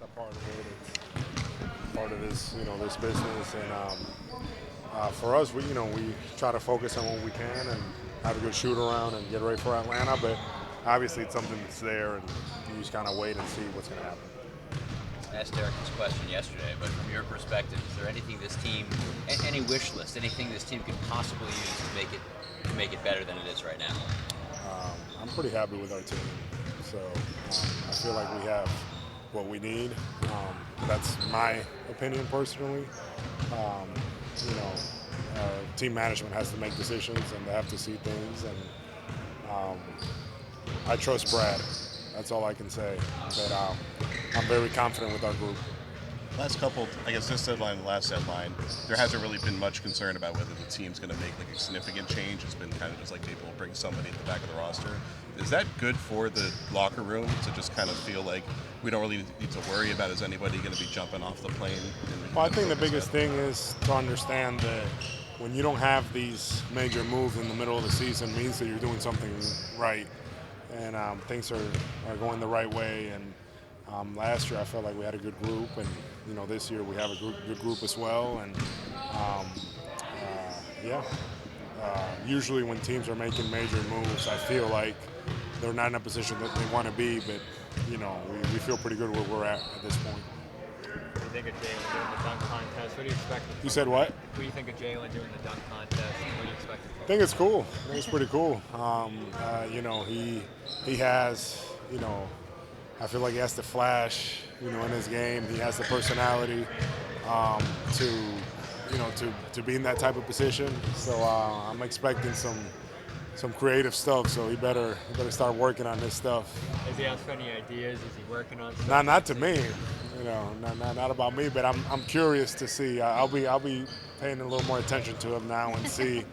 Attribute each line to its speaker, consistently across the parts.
Speaker 1: It's a part of it. It's part of this, this business. And for us, we try to focus on what we can and have a good shoot around and get ready for Atlanta. But obviously, it's something that's there, and you just kind of wait and see what's going to happen.
Speaker 2: I asked Derek this question yesterday, but from your perspective, is there anything this team, any wish list, anything this team could possibly use to make it better than it is right now?
Speaker 1: I'm pretty happy with our team. So I feel like we have what we need. That's my opinion personally. Team management has to make decisions and they have to see things. And I trust Brad. That's all I can say. But I'm very confident with our group.
Speaker 3: Last couple, I guess this deadline, the last deadline, there hasn't really been much concern about whether the team's going to make like a significant change. It's been kind of just like maybe we'll bring somebody at the back of the roster. Is that good for the locker room to just kind of feel like we don't really need to worry about is anybody going to be jumping off the plane?
Speaker 1: Well, I think the biggest thing is to understand that when you don't have these major moves in the middle of the season means that you're doing something right. And things are going the right way. And last year I felt like we had a good group, and this year we have a good group as well. And usually when teams are making major moves, I feel like they're not in a position that they want to be, but we feel pretty good where we're at this point.
Speaker 4: What do you think of Jaylen doing the dunk contest? What do you expect?
Speaker 1: You said what?
Speaker 4: What do you think of Jaylen doing the dunk contest? What do you expect?
Speaker 1: I think it's cool. I think it's pretty cool. He has, I feel like he has the flash, in his game. He has the personality to be in that type of position. So I'm expecting some creative stuff. So he better start working on this stuff.
Speaker 4: Has he asked for any ideas? Is he working on stuff?
Speaker 1: Not to me. Not about me, but I'm curious to see. I'll be paying a little more attention to him now and see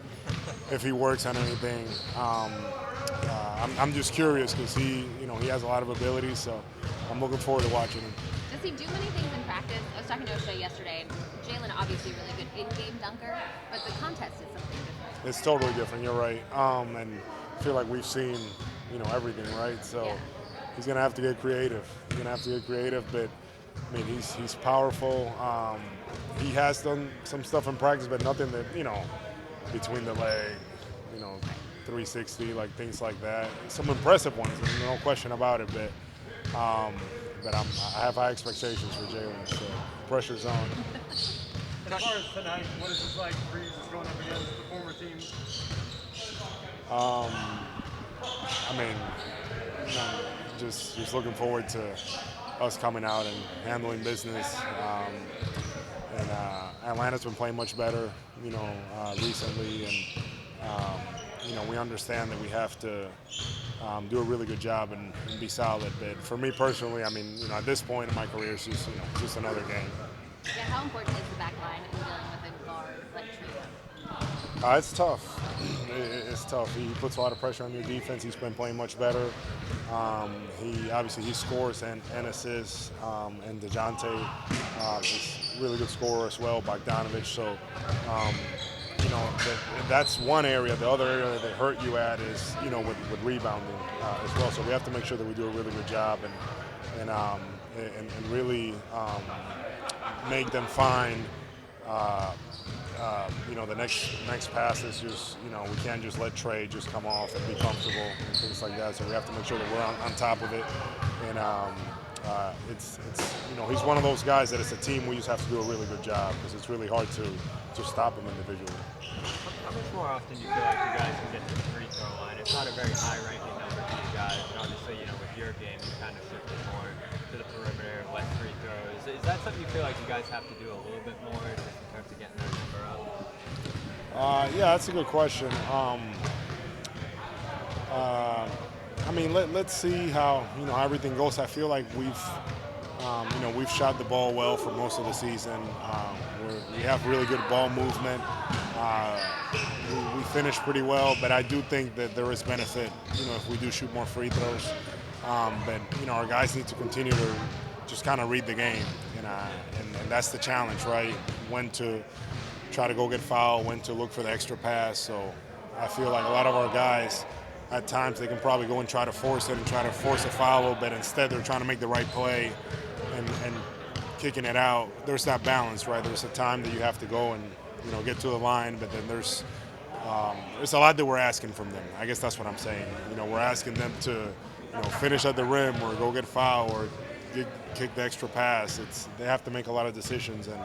Speaker 1: if he works on anything. I'm just curious because he has a lot of abilities, so I'm looking forward to watching him.
Speaker 5: Does he do many things in practice? I was talking to O'Shea yesterday, and Jaylen obviously a really good in-game dunker, but the contest is something different.
Speaker 1: It's totally different. You're right, and I feel like we've seen everything, right? So he's gonna have to get creative. But I mean, he's powerful. He has done some stuff in practice, but nothing that between the leg, 360, like things like that. Some impressive ones, no question about it. But I have high expectations for Jaylen. So pressure's on.
Speaker 4: As far as tonight, what is this like for you just going up against the former team?
Speaker 1: Just looking forward to us coming out and handling business. Atlanta's been playing much better, recently, and we understand that we have to do a really good job and be solid. But for me personally, at this point in my career, it's just another game.
Speaker 5: Yeah, how important is the back line in dealing with a guard like Trio?
Speaker 1: It's tough. It's tough. He puts a lot of pressure on your defense. He's been playing much better. He scores and assists. And DeJounte is a really good scorer as well. Bogdanovich. So, that's one area. The other area that they hurt you at is with rebounding as well. So we have to make sure that we do a really good job and really make them find. The next pass is just, we can't just let Trey just come off and be comfortable and things like that. So we have to make sure that we're on top of it. And he's one of those guys that it's a team we just have to do a really good job because it's really hard to stop him individually.
Speaker 4: How much more often do you feel like you guys can get to the free throw line? It's not a very high-ranking number for you guys, and obviously, with your game, you kind of shifted more to the perimeter, less free throws. Is that something you feel like you guys have to do a little bit more just in terms of getting that number up?
Speaker 1: Yeah, that's a good question. Let's see how everything goes. I feel like we've shot the ball well for most of the season. We have really good ball movement. We finish pretty well, but I do think that there is benefit, if we do shoot more free throws. But our guys need to continue to just kind of read the game, and that's the challenge, right? When to try to go get fouled, when to look for the extra pass. So I feel like a lot of our guys at times they can probably go and try to force it and try to force a foul a little bit. Instead, they're trying to make the right play and kicking it out. There's that balance, right? There's a time that you have to go and get to the line, but then there's a lot that we're asking from them. I guess that's what I'm saying. We're asking them to finish at the rim or go get foul or kick the extra pass. They have to make a lot of decisions, and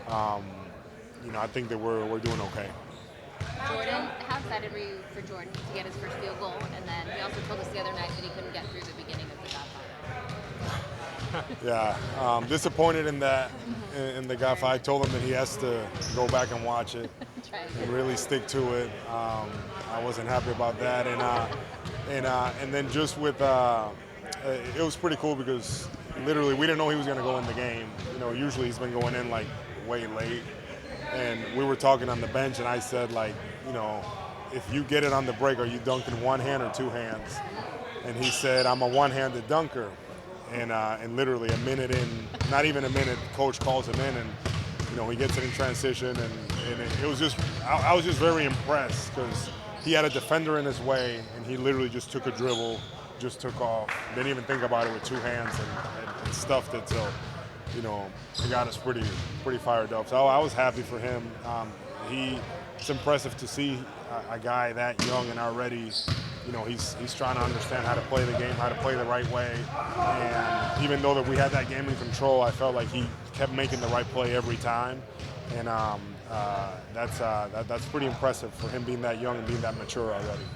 Speaker 1: I think that we're doing okay.
Speaker 5: Jordan, how excited were you for Jordan to get his first field goal? And then he also told us the other night that he couldn't get through the beginning of the Godfather.
Speaker 1: Yeah, disappointed in that. In the Godfather, I told him that he has to go back and watch it and really stick to it. I wasn't happy about that, and then just with it was pretty cool because literally we didn't know he was going to go in the game. Usually he's been going in like way late. And we were talking on the bench, and I said, if you get it on the break, are you dunking one hand or two hands? And he said, I'm a one-handed dunker. And literally a minute in, not even a minute, coach calls him in, and he gets it in transition, and it was just, I was just very impressed because he had a defender in his way, and he literally just took a dribble, just took off, didn't even think about it with two hands and stuffed it. So. It got us pretty fired up. So I was happy for him. It's impressive to see a guy that young and already, he's trying to understand how to play the game, how to play the right way. And even though that we had that game in control, I felt like he kept making the right play every time. And that's pretty impressive for him being that young and being that mature already.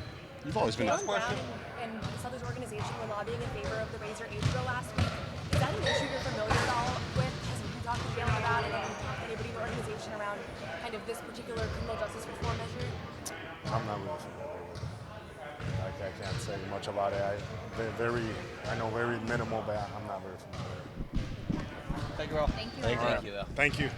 Speaker 3: You've always been.
Speaker 6: Jaylen Brown and the Celtics organization were lobbying in favor of the Razor age bill last week. Is that an issue you're familiar at all with? Has you talked to Jaylen about it, and talked to anybody in the organization around kind of this particular criminal justice reform measure?
Speaker 1: I'm not really familiar with it. I can't say much about it. I know very minimal, but I'm not very familiar.
Speaker 4: Thank you all.
Speaker 5: Thank you.
Speaker 2: Thank you, though.
Speaker 1: Thank you.